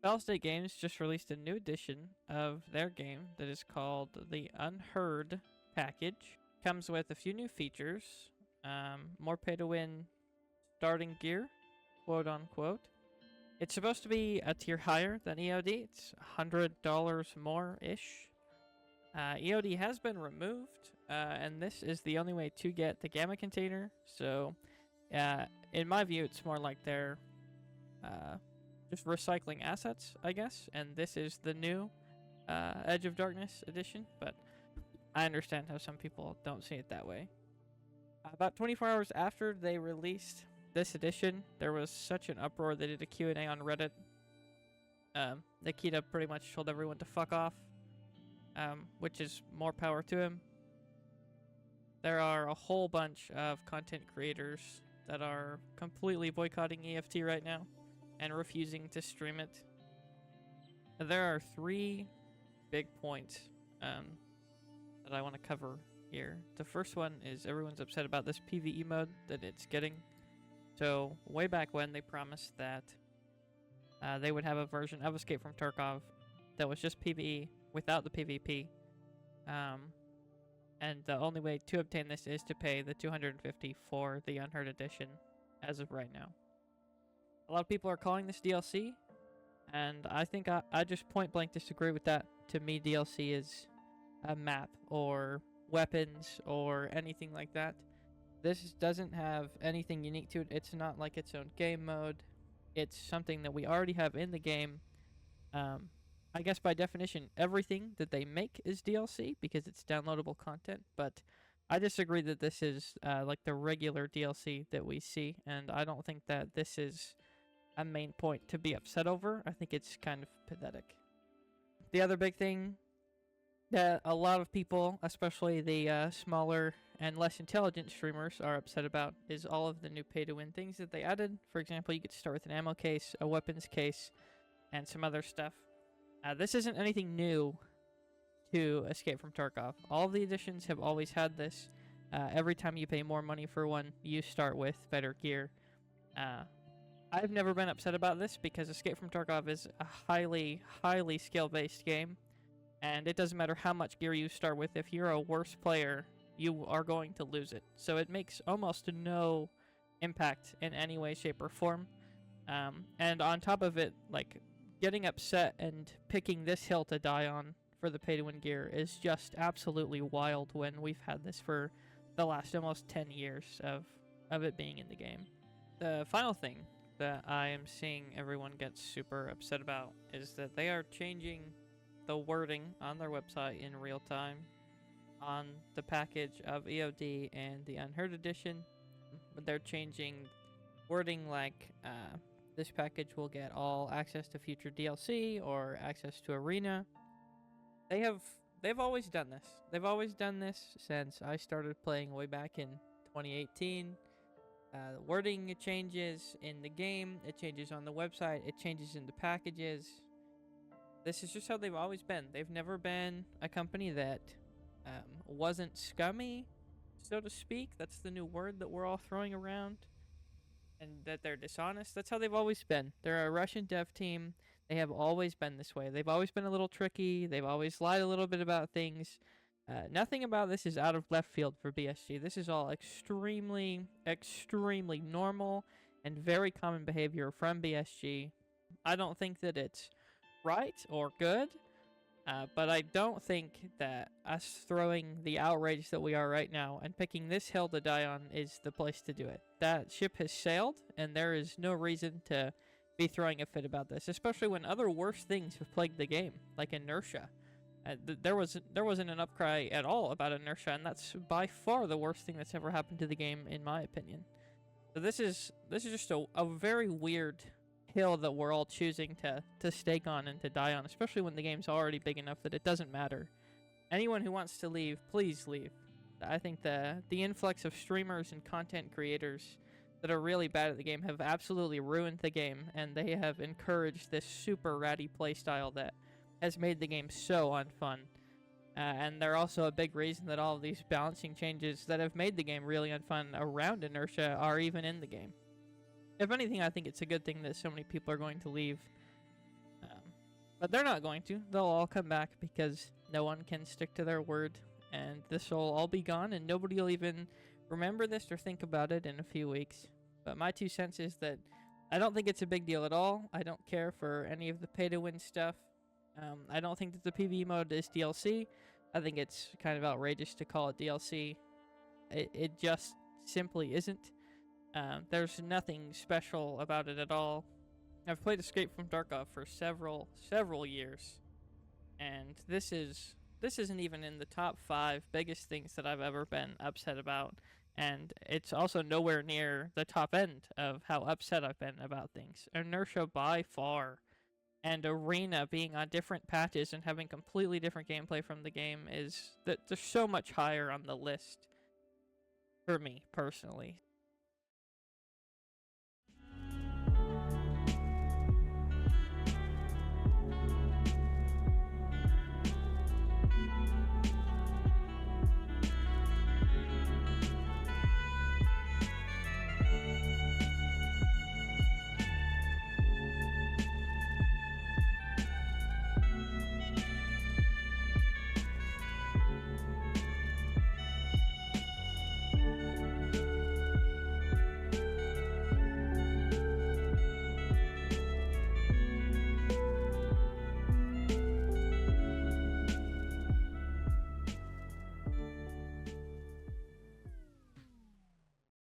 Solid State Games just released a new edition of their game that is called the Unheard package. Comes with a few new features, more pay-to-win starting gear, quote unquote. It's supposed to be a tier higher than EOD. It's $100 more-ish. EOD has been removed, and this is the only way to get the Gamma container. So, in my view, it's more like they're just recycling assets, I guess. And this is the new Edge of Darkness edition, but I understand how some people don't see it that way. About 24 hours after they released this edition, there was such an uproar. They did a Q&A on Reddit. Nikita pretty much told everyone to fuck off, which is more power to him. There are a whole bunch of content creators that are completely boycotting EFT right now and refusing to stream it. There are 3 big points that I want to cover here. The first one is everyone's upset about this PvE mode that it's getting. So way back when, they promised that they would have a version of Escape from Tarkov that was just PvE without the PvP. And the only way to obtain this is to pay the $250 for the Unheard Edition as of right now. A lot of people are calling this DLC, and I think I just point blank disagree with that. To me, DLC is a map or weapons or anything like that. This doesn't have anything unique to it. It's not like its own game mode. It's something that we already have in the game. I guess by definition, everything that they make is DLC because it's downloadable content, but I disagree that this is like the regular DLC that we see, and I don't think that this is a main point to be upset over. I think it's kind of pathetic. The other big thing that a lot of people, especially the smaller and less intelligent streamers, are upset about is all of the new pay-to-win things that they added. For example, you get to start with an ammo case, a weapons case, and some other stuff. This isn't anything new to Escape from Tarkov. All of the editions have always had this. Every time you pay more money for one, you start with better gear. I've never been upset about this because Escape from Tarkov is a highly, highly skill-based game. And it doesn't matter how much gear you start with. If you're a worse player, you are going to lose it. So it makes almost no impact in any way, shape, or form. And on top of it, like, getting upset and picking this hill to die on for the pay-to-win gear is just absolutely wild when we've had this for the last almost 10 years of it being in the game. The final thing that I am seeing everyone get super upset about is that they are changing the wording on their website in real time on the package of EOD and the Unheard Edition. But they're changing wording like this package will get all access to future DLC or access to Arena. They've always done this. They've always done this since I started playing way back in 2018. The wording changes in the game, it changes on the website, it changes in the packages. This is just how they've always been. They've never been a company that wasn't scummy, so to speak. That's the new word that we're all throwing around. And that they're dishonest. That's how they've always been. They're a Russian dev team. They have always been this way. They've always been a little tricky. They've always lied a little bit about things. Nothing about this is out of left field for BSG. This is all extremely, extremely normal and very common behavior from BSG. I don't think that it's right or good, but I don't think that us throwing the outrage that we are right now and picking this hill to die on is the place to do it. That ship has sailed, and there is no reason to be throwing a fit about this, especially when other worse things have plagued the game, like inertia. There wasn't an upcry at all about inertia, and that's by far the worst thing that's ever happened to the game, in my opinion. So this is just a very weird hill that we're all choosing to stake on and to die on, especially when the game's already big enough that it doesn't matter. Anyone who wants to leave, please leave. I think the influx of streamers and content creators that are really bad at the game have absolutely ruined the game, and they have encouraged this super ratty playstyle that has made the game so unfun. And they're also a big reason that all of these balancing changes that have made the game really unfun around inertia are even in the game. If anything, I think it's a good thing that so many people are going to leave. But they're not going to. They'll all come back because no one can stick to their word. And this will all be gone, and nobody will even remember this or think about it in a few weeks. But my 2 cents is that I don't think it's a big deal at all. I don't care for any of the pay-to-win stuff. I don't think that the PvE mode is DLC. I think it's kind of outrageous to call it DLC. It just simply isn't. There's nothing special about it at all. I've played Escape from Tarkov for several years, and this isn't even in the top 5 biggest things that I've ever been upset about, and it's also nowhere near the top end of how upset I've been about things. Inertia by far, and Arena being on different patches and having completely different gameplay from the game is that they're so much higher on the list for me personally.